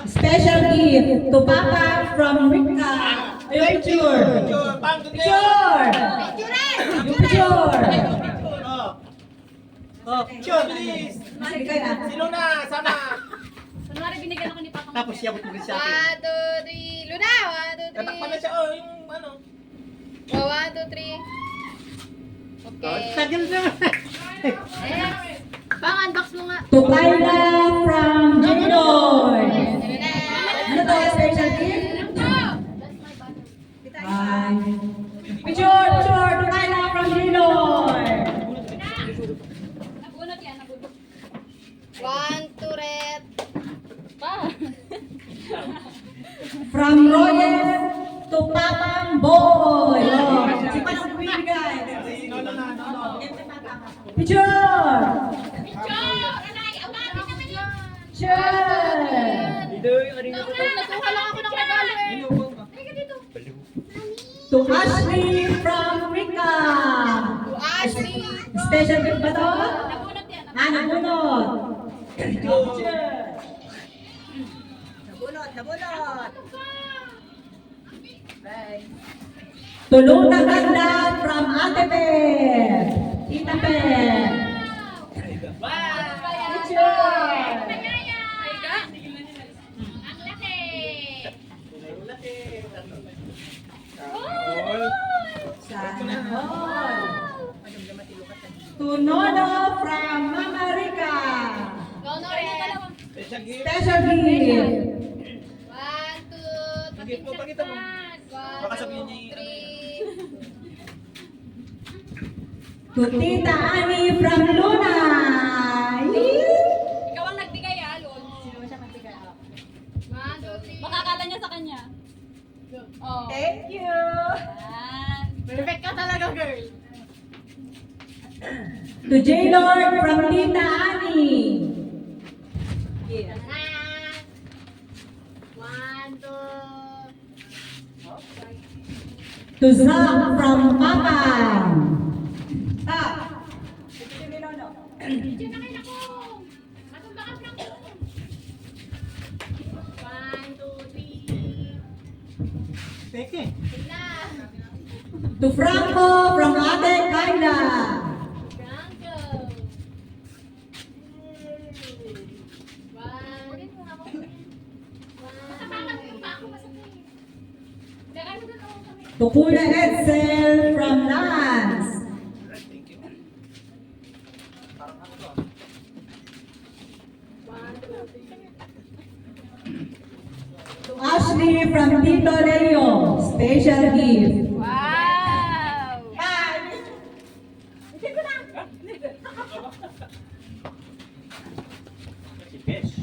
Special gift to Papa from Rika. Picture. Picture. Yung picture. Picture, please. Sige kayo na. Sino na? Sana. Kunwari binigyan ako ni Papa. Tapos siya mo rin sa akin. 1, 2, 3. Luna! 1, 2, 3. Tatakpan na siya, yung ano. Oh, 1, 2, 3. Okay. Tagal na. Next. Bang, unbox mo nga. To Kyla from Jinoy. Ano to? Special gift? Bye. Picture. Picture. To Kyla from Jinoy. Nabunot yan, nabunot. 1, 2, red. Pa. From Royal to Papang Boy. Oh, si Panang bumibigay. Picture. Picture. Nakuha lang ako ng regalo eh. To Ashley from Rika. Ashley. Special gift ba to? Nabunot yan. Nabunot. Tulong na ganda from Ate Pet. Tita Pet. Picture. Ang laki. Sana all. To Nono from Mama Rika. Nono red. Special gift. Special gift. 1, 2, Pagit mo, pagit mo. Baka sabihin niya 3. To Tita Ani from Luna. Ikaw ang nagbigay Lon. Sino siya nagbigay 1, 2, 3. Baka akala niya sa kanya. Oh. Thank you. Yan. Perfect ka talaga, girl. To J-Lord from Tita Ani. 1, 2. To Zach from Papa. Diyan na kayo ako. Matulungan lang ko. 1, 2, 3. Peke. Tigna. To Franco from Ate Kyla. Franco. 1. To Kuya Edsel from Lance. Thank you. To Ashley from Tito Leo. Special gift. Wow! Si Besh.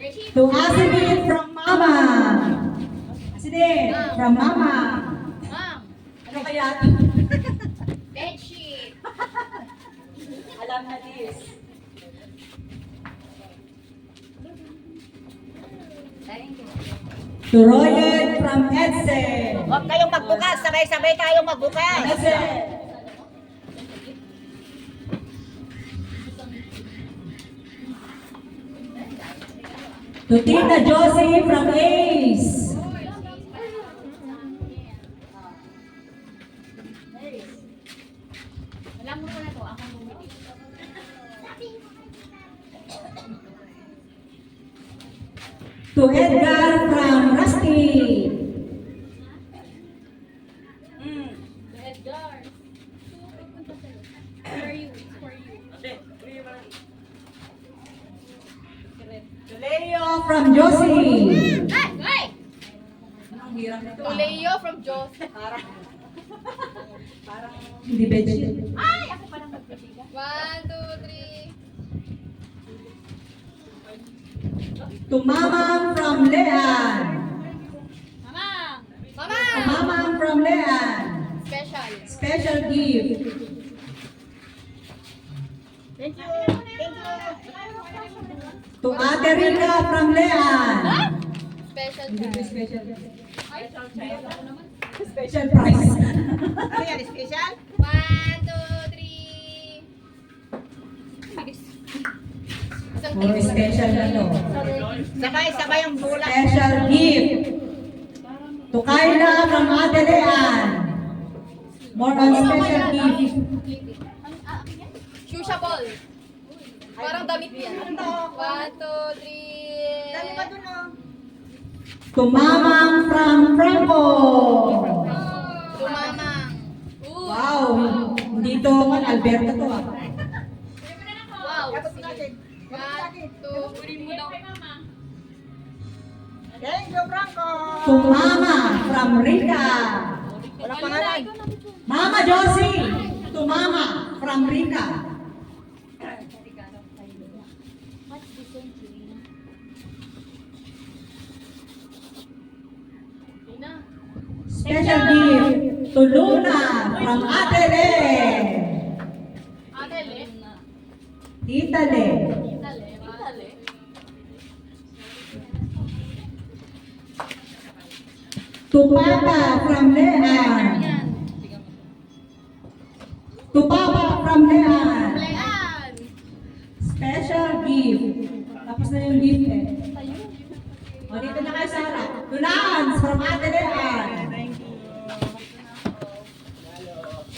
Beshi. To Asidin from Mama. Asidin from Mama. Ma'am, Ano kaya? bedsheet. Alam na this. Thank you. To Royal from Edsel. Huwag kayong magbukas, sabay-sabay tayong magbukas. Edsel. To Tita Josie from Ace. Alam mo ko na to. Ako ang bumili. To Edgar from Rusty. Edgar. For you. For you. To Leo from Josie. Hey! Ang hirap nito. To Leo from Joss. Hindi bedsheet. Ay! Ako pa lang magbibigay. 1, 2, 3. To Mamang from Lean. Mama! Mama! To Mamang from Lean. Special. Special gift. Thank you. To Ate Rika from Lean. Special. Hindi special. Ay, ako naman. Special price. Ano yan, special? 1, 2, 3. Bilis. Isa Puro special na to. Sabay-sabay ang bola. Special gift. To Kyla from Ate Leanne. More on special gift. Shusha ball. Parang damit yan. 1, 2, 3. Dami pa dun oh. To Mamang from Franco. Tumamang. Wow, hindi to man Alberto to ah. Wow. Dapat natin. 1, 2, kunin mo daw. Thank you, Franco. To Mama from Rica. Wala pangalan. Mama Josie. To Mama from Rica. Special gift to Luna from Ate Le. Ate Le. Tita Le. To Papa from Leanne. To Papa from Leanne. Leanne. Special gift. Tapos na yung gift eh. O, dito na kayo sa harap. To Lance from Ate Leanne. Thank you.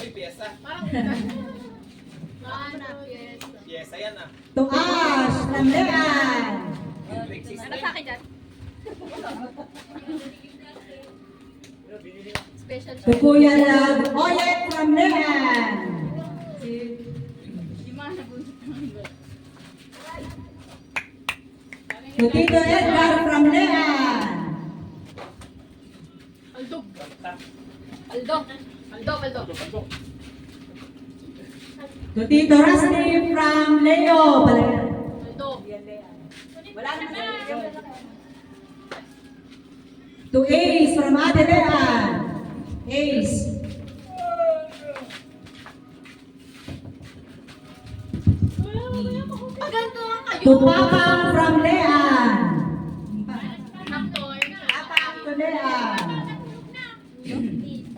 Uy, piyesa. Parang yes. Piyesa yan ah. To Ash from Leanne. Ano sa akin dyan? Special To Kuya Love Oyet from Leanne. To Tito Edgar from Leanne. Aldo. Aldo. Aldo. Aldo. To Tito Rusty from Leo. Aldo. Wala naman. To Ace from Ate Leanne. Ace. Ganito lang kayo. To Papang from Leanne. Naktoy. Papang to Leanne.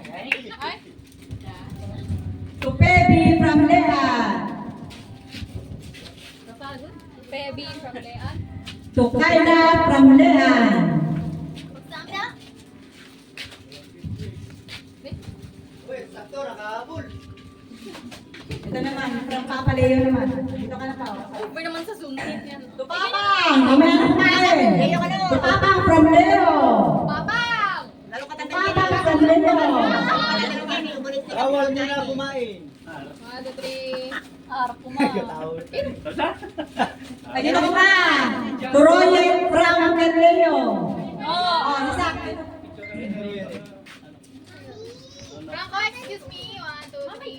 Ay. To Pebi from Leanne. Baby from Leanne. To Kyla from Leanne. Uy, sakto, nakahabol. Ito naman, from Papa Leo naman. Dito ka na pa. Over naman sa Zoom meet niya. To Papang! Mamaya na kumain. Leo ka na. To Papang from Leo. Papang! Lalo ka To tanda. Papang from Leo. Bawal nyo na kumain. 1, 2, 3. Harap ko ma. Ay, dito ka pa. To Royet from Uncle Leo. Oh. Oh, isa. Franco, excuse me. 1, 2, 3.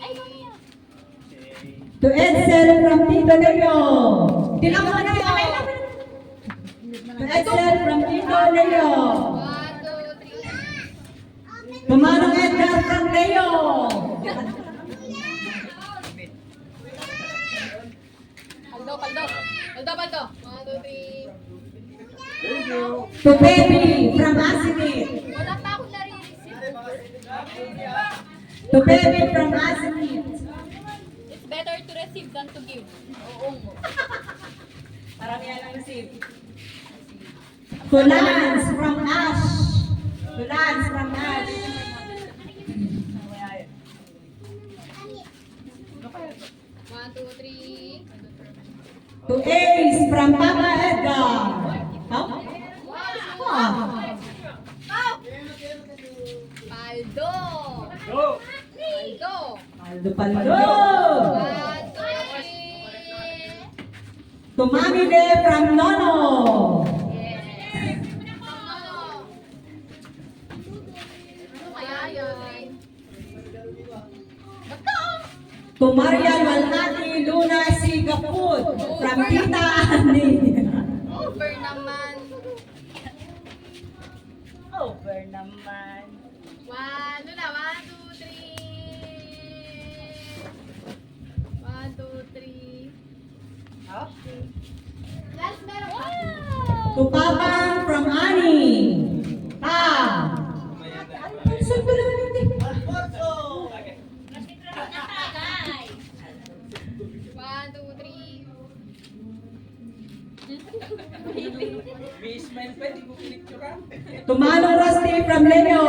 To Edsel from Tito Leo. Tino mo na Leo. To Edsel from Tito Leo. 1, 2, 3. To Manong Edgar from Leo. Paldo, paldo. Paldo, paldo. 1, 2, 3. To Baby from Asinit. Wala pa akong nare-receive. To Baby from Asinit. It's better to receive than to give. Oo. Paramihan ang receive. To Lance from Ash. To Lance from Ash. 1, 2, 3. To Ace from Papa Edgar. Huh? Ah. Paldo. Go! Paldo. Paldo, paldo. 1, 2, 3. To Mami De from Nono. Yes. Ano? Ano kaya yun? Bato! To Marian Malnati Luna Sigaput from Tita Ani. Over naman. Over naman. 1, 2, 3. 1, 2, 3. Okay. Last meron pa. To Papa from Ani. Ah. Saan ba naman yung tip? Alfonso! 1, 2, 3. To Manong Rusty from Leo.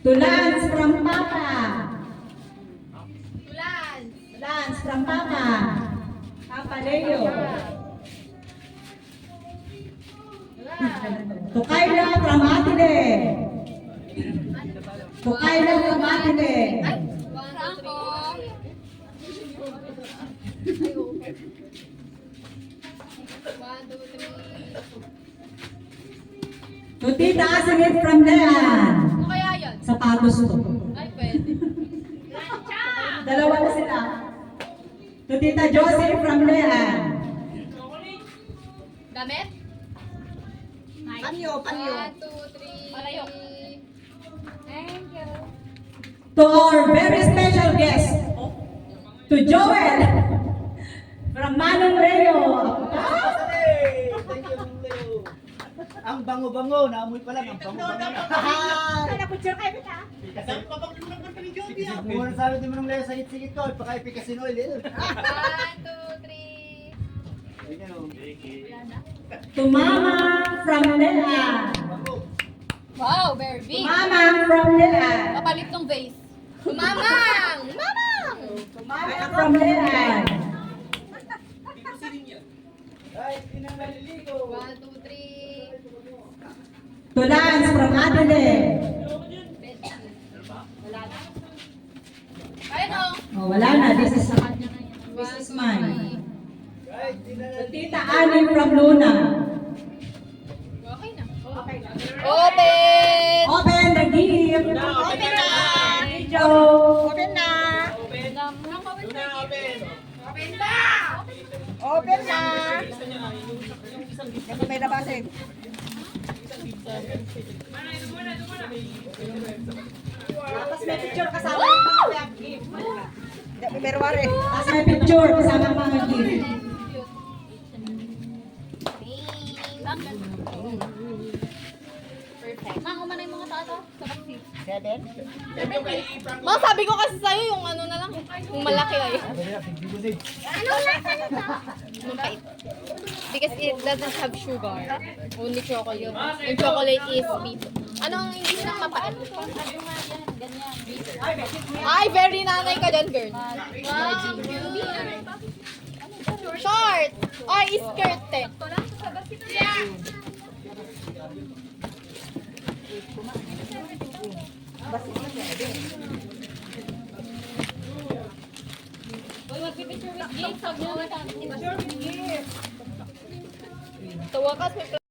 To Lance from Papa. Tulan. Lance from Papa. Papa Leo. To Kyla from Atile. To Kyla from Atile. Franco. One, two, three. To Tita Asingit from Lean. Ano kaya yun? Sapatos to. Ay, pwede. Dalawa na sila. To Tita Josie from Lean. Damit? Panyo, panyo. One, two, three. Palayo. Thank you. To our very special guest, to Joel from Manong Reo. Hey! Thank you, Leo. Ang bango-bango, naamoy pa lang, ang bango-bango. Picture kayo kita. Muna sabi din mo nung Leo, sagit-sigit ko, ipaka-ipikasin oil. One, two, three. Ganyan o. To Mama from Lean. Wow, very big. Mama from Lean. Kapalit ng vase. Mamang! Mamang! Mama from Lean. Ay, hindi na maliligo. One, two, three. To Lance from Adelaide. Ayun o. Oh, wala na. This is mine. Ay, hindi na To Tita Annie from Luna. Okay na. Okay na. Open! Open the gift. Open na! Video. Open na. Open na. open. Open na! Open na. Ito may labasin. Tapos may picture kasama ng mga gift. Pero wari. Tapos may picture kasama ng mga gift. Perfect. Mang, umana yung mga tato. Sa vaccine. 7. Mang, sabi ko kasi sa'yo yung ano na lang. Yung malaki ay. Ano lasa nito? Yung pait. Because it doesn't have sugar. Only chocolate. Yung chocolate is sweet. Ano ang hindi lang mapait? Ay, very nanay ka dyan, girl. Short! Ay, skirt eh. Yeah. Uy, mag-picture with Jake. Sabi mo, sa wakas may